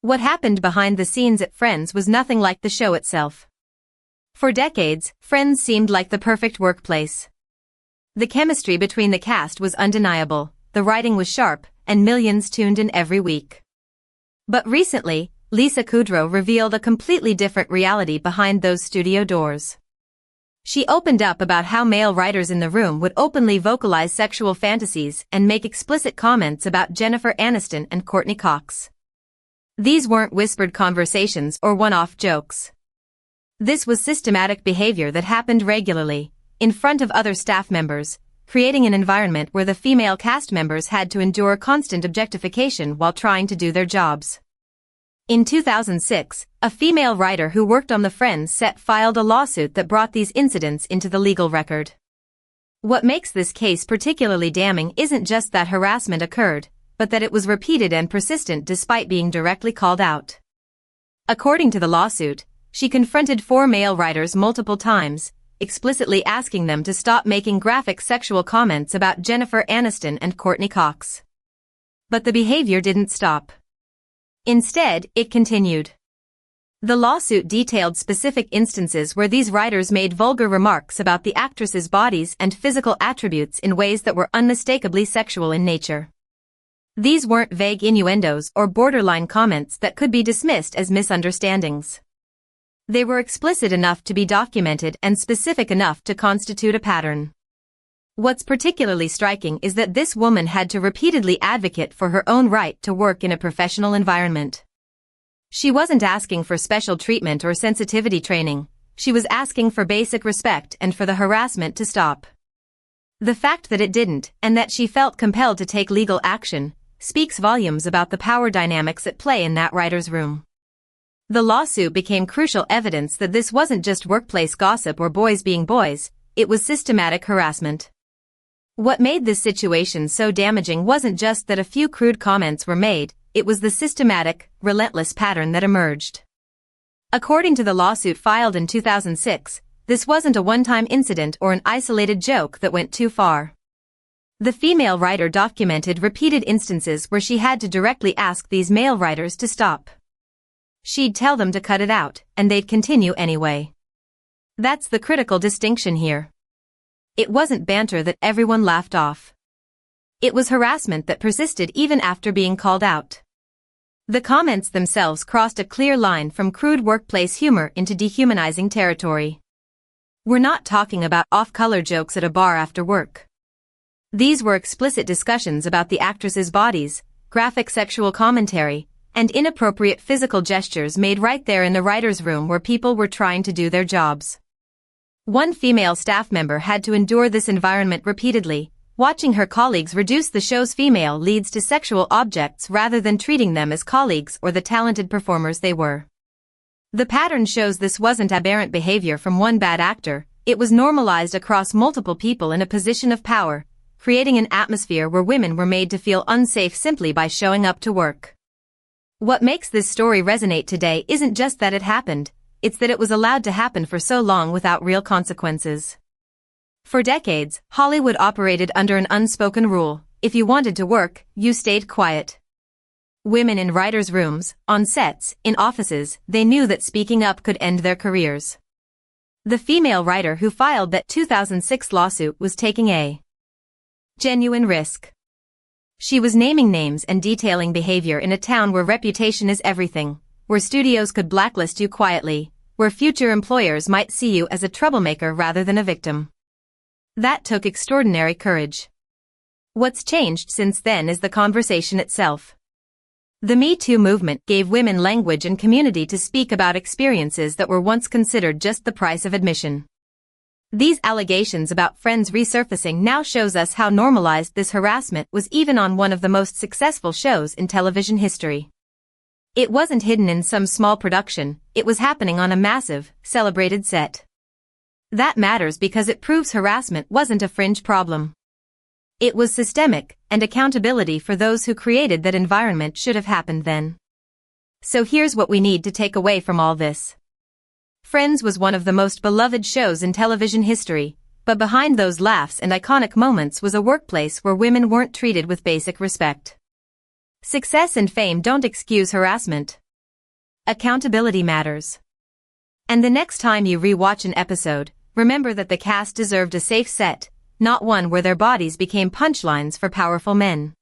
What happened behind the scenes at Friends was nothing like the show itself. For decades, Friends seemed like the perfect workplace. The chemistry between the cast was undeniable, the writing was sharp, and millions tuned in every week. But recently, Lisa Kudrow revealed a completely different reality behind those studio doors. She opened up about how male writers in the room would openly vocalize sexual fantasies and make explicit comments about Jennifer Aniston and Courtney Cox. These weren't whispered conversations or one-off jokes. This was systematic behavior that happened regularly, in front of other staff members, creating an environment where the female cast members had to endure constant objectification while trying to do their jobs. In 2006, a female writer who worked on the Friends set filed a lawsuit that brought these incidents into the legal record. What makes this case particularly damning isn't just that harassment occurred, but that it was repeated and persistent despite being directly called out. According to the lawsuit, she confronted 4 male writers multiple times, explicitly asking them to stop making graphic sexual comments about Jennifer Aniston and Courtney Cox. But the behavior didn't stop. Instead, it continued. The lawsuit detailed specific instances where these writers made vulgar remarks about the actresses' bodies and physical attributes in ways that were unmistakably sexual in nature. These weren't vague innuendos or borderline comments that could be dismissed as misunderstandings. They were explicit enough to be documented and specific enough to constitute a pattern. What's particularly striking is that this woman had to repeatedly advocate for her own right to work in a professional environment. She wasn't asking for special treatment or sensitivity training, she was asking for basic respect and for the harassment to stop. The fact that it didn't, and that she felt compelled to take legal action, speaks volumes about the power dynamics at play in that writer's room. The lawsuit became crucial evidence that this wasn't just workplace gossip or boys being boys, it was systematic harassment. What made this situation so damaging wasn't just that a few crude comments were made, it was the systematic, relentless pattern that emerged. According to the lawsuit filed in 2006, this wasn't a one-time incident or an isolated joke that went too far. The female writer documented repeated instances where she had to directly ask these male writers to stop. She'd tell them to cut it out, and they'd continue anyway. That's the critical distinction here. It wasn't banter that everyone laughed off. It was harassment that persisted even after being called out. The comments themselves crossed a clear line from crude workplace humor into dehumanizing territory. We're not talking about off-color jokes at a bar after work. These were explicit discussions about the actresses' bodies, graphic sexual commentary, and inappropriate physical gestures made right there in the writer's room where people were trying to do their jobs. One female staff member had to endure this environment repeatedly, watching her colleagues reduce the show's female leads to sexual objects rather than treating them as colleagues or the talented performers they were. The pattern shows this wasn't aberrant behavior from one bad actor, it was normalized across multiple people in a position of power, creating an atmosphere where women were made to feel unsafe simply by showing up to work. What makes this story resonate today isn't just that it happened, it's that it was allowed to happen for so long without real consequences. For decades, Hollywood operated under an unspoken rule: if you wanted to work, you stayed quiet. Women in writers' rooms, on sets, in offices, they knew that speaking up could end their careers. The female writer who filed that 2006 lawsuit was taking a genuine risk. She was naming names and detailing behavior in a town where reputation is everything, where studios could blacklist you quietly, where future employers might see you as a troublemaker rather than a victim. That took extraordinary courage. What's changed since then is the conversation itself. The Me Too movement gave women language and community to speak about experiences that were once considered just the price of admission. These allegations about Friends resurfacing now shows us how normalized this harassment was even on one of the most successful shows in television history. It wasn't hidden in some small production, it was happening on a massive, celebrated set. That matters because it proves harassment wasn't a fringe problem. It was systemic, and accountability for those who created that environment should have happened then. So here's what we need to take away from all this. Friends was one of the most beloved shows in television history, but behind those laughs and iconic moments was a workplace where women weren't treated with basic respect. Success and fame don't excuse harassment. Accountability matters. And the next time you re-watch an episode, remember that the cast deserved a safe set, not one where their bodies became punchlines for powerful men.